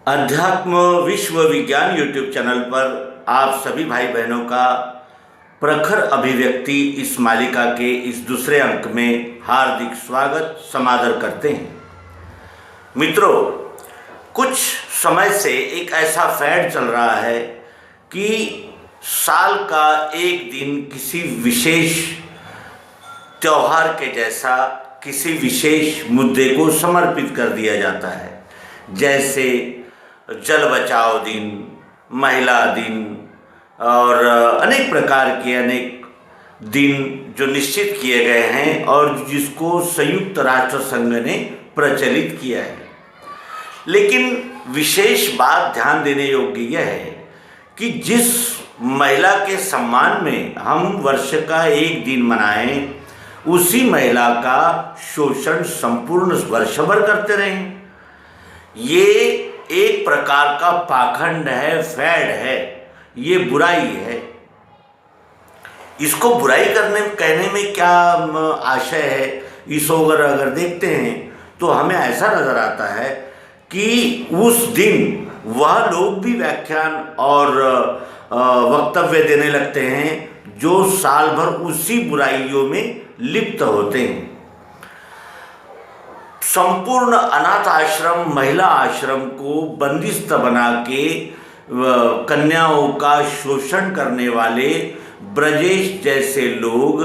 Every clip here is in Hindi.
अध्यात्म विश्व विज्ञान यूट्यूब चैनल पर आप सभी भाई बहनों का प्रखर अभिव्यक्ति इस मालिका के इस दूसरे अंक में हार्दिक स्वागत समादर करते हैं। मित्रों, कुछ समय से एक ऐसा फैड चल रहा है कि साल का एक दिन किसी विशेष त्योहार के जैसा किसी विशेष मुद्दे को समर्पित कर दिया जाता है, जैसे जल बचाओ दिन, महिला दिन और अनेक प्रकार के अनेक दिन जो निश्चित किए गए हैं और जिसको संयुक्त राष्ट्र संघ ने प्रचलित किया है। लेकिन विशेष बात ध्यान देने योग्य यह है कि जिस महिला के सम्मान में हम वर्ष का एक दिन मनाएं, उसी महिला का शोषण संपूर्ण वर्ष भर करते रहें। ये एक प्रकार का पाखंड है, फैड है, ये बुराई है। इसको बुराई कहने में क्या आशय है, इसको अगर देखते हैं तो हमें ऐसा नजर आता है कि उस दिन वह लोग भी व्याख्यान और वक्तव्य देने लगते हैं जो साल भर उसी बुराइयों में लिप्त होते हैं। संपूर्ण अनाथ आश्रम, महिला आश्रम को बंदिस्त बना के कन्याओं का शोषण करने वाले ब्रजेश जैसे लोग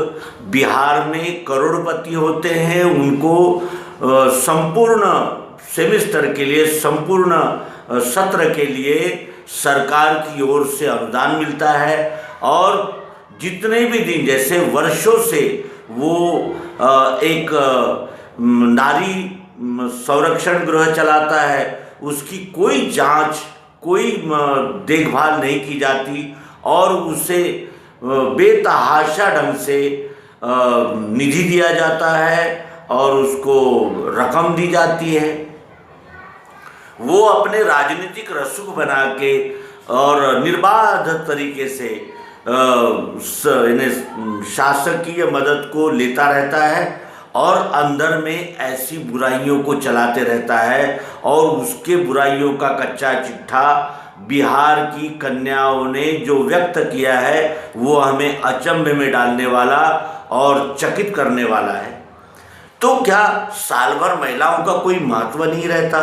बिहार में करोड़पति होते हैं। उनको संपूर्ण सेमेस्टर के लिए, संपूर्ण सत्र के लिए सरकार की ओर से अनुदान मिलता है और जितने भी दिन, जैसे वर्षों से वो एक नारी संरक्षण गृह चलाता है, उसकी कोई जांच, कोई देखभाल नहीं की जाती और उसे बेतहाशा ढंग से निधि दिया जाता है और उसको रकम दी जाती है। वो अपने राजनीतिक रसूख बना के और निर्बाध तरीके से शासकीय मदद को लेता रहता है और अंदर में ऐसी बुराइयों को चलाते रहता है और उसके बुराइयों का कच्चा चिट्ठा बिहार की कन्याओं ने जो व्यक्त किया है वो हमें अचंभे में डालने वाला और चकित करने वाला है। तो क्या साल भर महिलाओं का कोई महत्व नहीं रहता?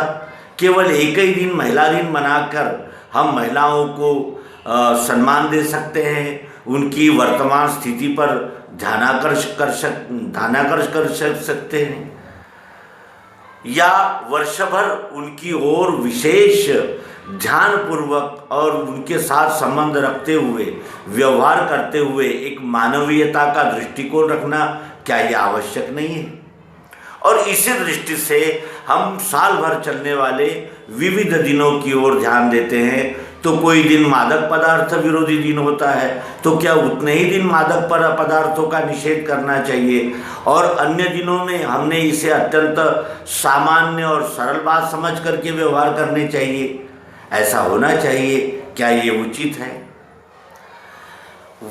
केवल एक ही दिन, महिला दिन मनाकर हम महिलाओं को सम्मान दे सकते हैं, उनकी वर्तमान स्थिति पर ध्यानाकर्ष कर सकते हैं या वर्ष भर उनकी ओर विशेष ध्यानपूर्वक और उनके साथ संबंध रखते हुए, व्यवहार करते हुए एक मानवीयता का दृष्टिकोण रखना, क्या यह आवश्यक नहीं है? और इसी दृष्टि से हम साल भर चलने वाले विविध दिनों की ओर ध्यान देते हैं। तो कोई दिन मादक पदार्थ विरोधी दिन होता है, तो क्या उतने ही दिन मादक पदार्थों का निषेध करना चाहिए? और अन्य दिनों में हमने इसे अत्यंत सामान्य और सरल बात समझ करके व्यवहार करने चाहिए? ऐसा होना चाहिए? क्या ये उचित है?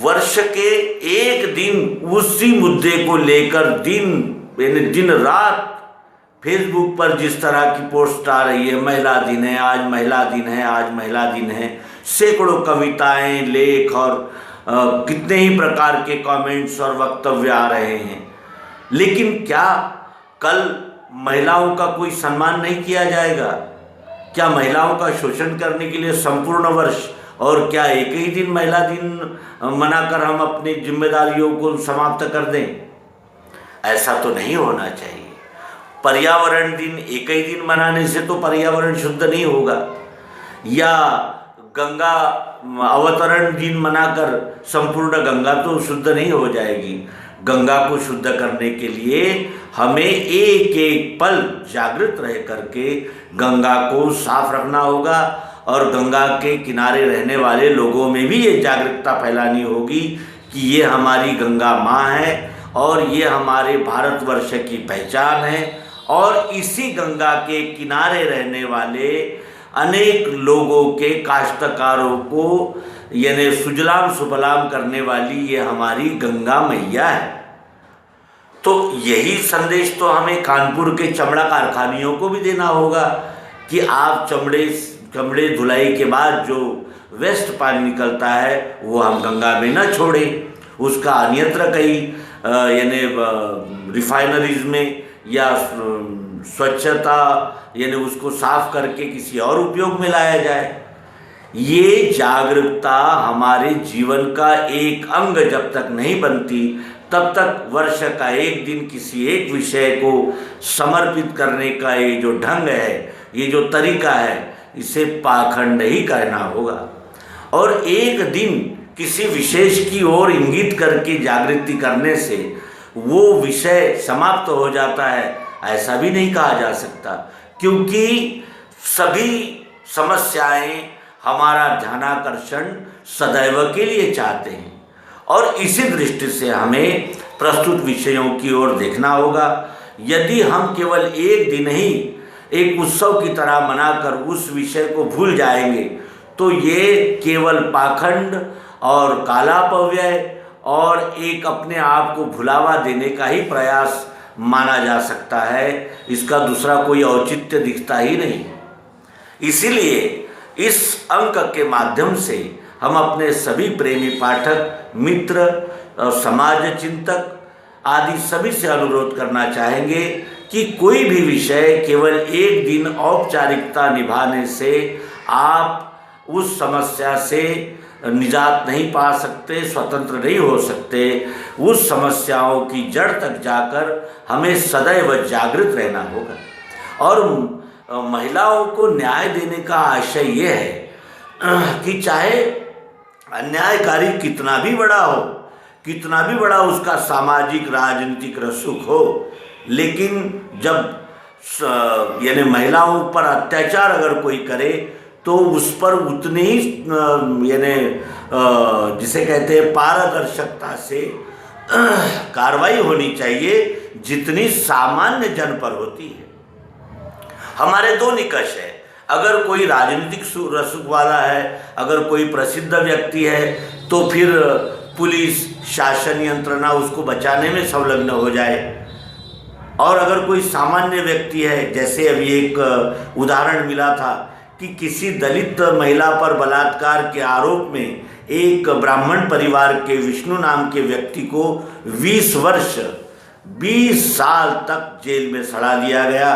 वर्ष के एक दिन उसी मुद्दे को लेकर दिन रात फेसबुक पर जिस तरह की पोस्ट आ रही है, महिला दिन है, आज महिला दिन है, आज महिला दिन है, सैकड़ों कविताएं, लेख और कितने ही प्रकार के कमेंट्स और वक्तव्य आ रहे हैं। लेकिन क्या कल महिलाओं का कोई सम्मान नहीं किया जाएगा? क्या महिलाओं का शोषण करने के लिए संपूर्ण वर्ष और क्या एक ही दिन महिला दिन मनाकर हम अपनी जिम्मेदारियों को समाप्त कर दें? ऐसा तो नहीं होना चाहिए। पर्यावरण दिन एक ही दिन मनाने से तो पर्यावरण शुद्ध नहीं होगा, या गंगा अवतरण दिन मनाकर संपूर्ण गंगा तो शुद्ध नहीं हो जाएगी। गंगा को शुद्ध करने के लिए हमें एक एक पल जागृत रह करके गंगा को साफ रखना होगा और गंगा के किनारे रहने वाले लोगों में भी ये जागरूकता फैलानी होगी कि ये हमारी गंगा माँ है और ये हमारे भारतवर्ष की पहचान है और इसी गंगा के किनारे रहने वाले अनेक लोगों के, काश्तकारों को यानी सुजलाम सुफलाम करने वाली ये हमारी गंगा मैया है। तो यही संदेश तो हमें कानपुर के चमड़ा कारखानियों को भी देना होगा कि आप कपड़े धुलाई के बाद जो वेस्ट पानी निकलता है वो हम गंगा में न छोड़ें, उसका अन्यत्र कहीं यानी रिफाइनरीज में या स्वच्छता यानी उसको साफ करके किसी और उपयोग में लाया जाए। ये जागरूकता हमारे जीवन का एक अंग जब तक नहीं बनती तब तक वर्ष का एक दिन किसी एक विषय को समर्पित करने का ये जो ढंग है, ये जो तरीका है, इसे पाखंड ही कहना होगा। और एक दिन किसी विशेष की ओर इंगित करके जागृति करने से वो विषय समाप्त हो जाता है, ऐसा भी नहीं कहा जा सकता, क्योंकि सभी समस्याएं हमारा ध्यानाकर्षण सदैव के लिए चाहते हैं। और इसी दृष्टि से हमें प्रस्तुत विषयों की ओर देखना होगा। यदि हम केवल एक दिन ही एक उत्सव की तरह मनाकर उस विषय को भूल जाएंगे तो ये केवल पाखंड और कालापव्यय और एक अपने आप को भुलावा देने का ही प्रयास माना जा सकता है। इसका दूसरा कोई औचित्य दिखता ही नहीं। इसीलिए इस अंक के माध्यम से हम अपने सभी प्रेमी पाठक, मित्र और समाज चिंतक आदि सभी से अनुरोध करना चाहेंगे कि कोई भी विषय केवल एक दिन औपचारिकता निभाने से आप उस समस्या से निजात नहीं पा सकते, स्वतंत्र नहीं हो सकते। उस समस्याओं की जड़ तक जाकर हमें सदैव जागृत रहना होगा। और महिलाओं को न्याय देने का आशय ये है कि चाहे अन्यायकारी कितना भी बड़ा हो, कितना भी बड़ा उसका सामाजिक राजनीतिक रसूख हो, लेकिन जब यानी महिलाओं पर अत्याचार अगर कोई करे तो उस पर उतनी ही यानी जिसे कहते हैं पारदर्शिता से कार्रवाई होनी चाहिए जितनी सामान्य जन पर होती है। हमारे दो निकष है। अगर कोई राजनीतिक रसूख वाला है, अगर कोई प्रसिद्ध व्यक्ति है, तो फिर पुलिस शासन यंत्रणा उसको बचाने में संलग्न हो जाए। और अगर कोई सामान्य व्यक्ति है, जैसे अभी एक उदाहरण मिला था कि किसी दलित महिला पर बलात्कार के आरोप में एक ब्राह्मण परिवार के विष्णु नाम के व्यक्ति को 20 वर्ष 20 साल तक जेल में सड़ा दिया गया,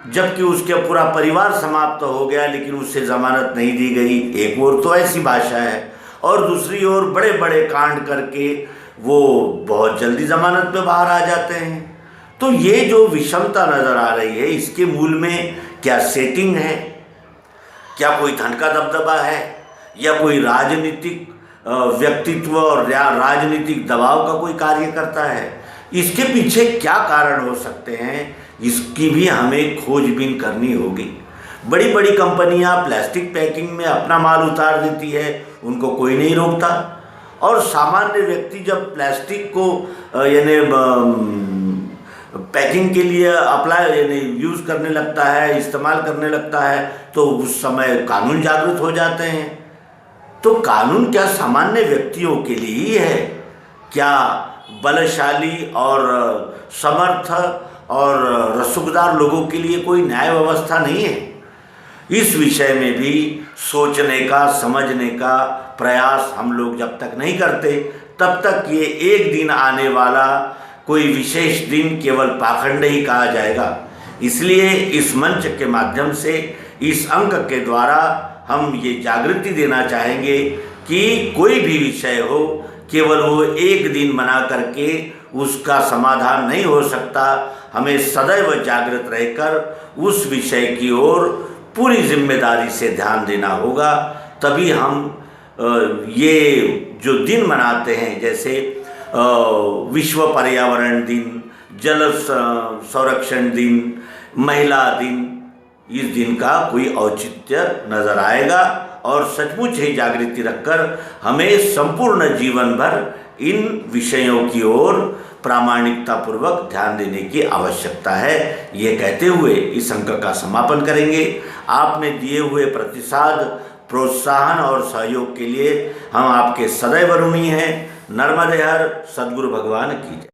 जबकि उसके पूरा परिवार समाप्त हो गया, लेकिन उससे जमानत नहीं दी गई। एक ओर तो ऐसी भाषा है और दूसरी ओर बड़े बड़े कांड करके वो बहुत जल्दी जमानत में बाहर आ जाते हैं। तो ये जो विषमता नज़र आ रही है, इसके मूल में क्या सेटिंग है, क्या कोई धन का दबदबा है, या कोई राजनीतिक व्यक्तित्व और राजनीतिक दबाव का कोई कार्य करता है? इसके पीछे क्या कारण हो सकते हैं, इसकी भी हमें खोजबीन करनी होगी। बड़ी बड़ी कंपनियां प्लास्टिक पैकिंग में अपना माल उतार देती है, उनको कोई नहीं रोकता। और सामान्य व्यक्ति जब प्लास्टिक को यानी पैकिंग के लिए अप्लाई यानी यूज़ करने लगता है, इस्तेमाल करने लगता है, तो उस समय कानून जागृत हो जाते हैं। तो कानून क्या सामान्य व्यक्तियों के लिए ही है? क्या बलशाली और समर्थ और रसूखदार लोगों के लिए कोई न्याय व्यवस्था नहीं है? इस विषय में भी सोचने का, समझने का प्रयास हम लोग जब तक नहीं करते तब तक ये एक दिन आने वाला कोई विशेष दिन केवल पाखंड ही कहा जाएगा। इसलिए इस मंच के माध्यम से, इस अंक के द्वारा हम ये जागृति देना चाहेंगे कि कोई भी विषय हो, केवल वो एक दिन मना करके उसका समाधान नहीं हो सकता। हमें सदैव जागृत रहकर उस विषय की ओर पूरी जिम्मेदारी से ध्यान देना होगा। तभी हम ये जो दिन मनाते हैं, जैसे विश्व पर्यावरण दिन, जल संरक्षण दिन, महिला दिन, इस दिन का कोई औचित्य नजर आएगा। और सचमुच ही जागृति रखकर हमें संपूर्ण जीवन भर इन विषयों की ओर प्रामाणिकता पूर्वक ध्यान देने की आवश्यकता है। ये कहते हुए इस अंक का समापन करेंगे। आपने दिए हुए प्रतिसाद, प्रोत्साहन और सहयोग के लिए हम आपके सदैव ऋणी हैं। नर्मदे हर, सद्गुरु भगवान की जय।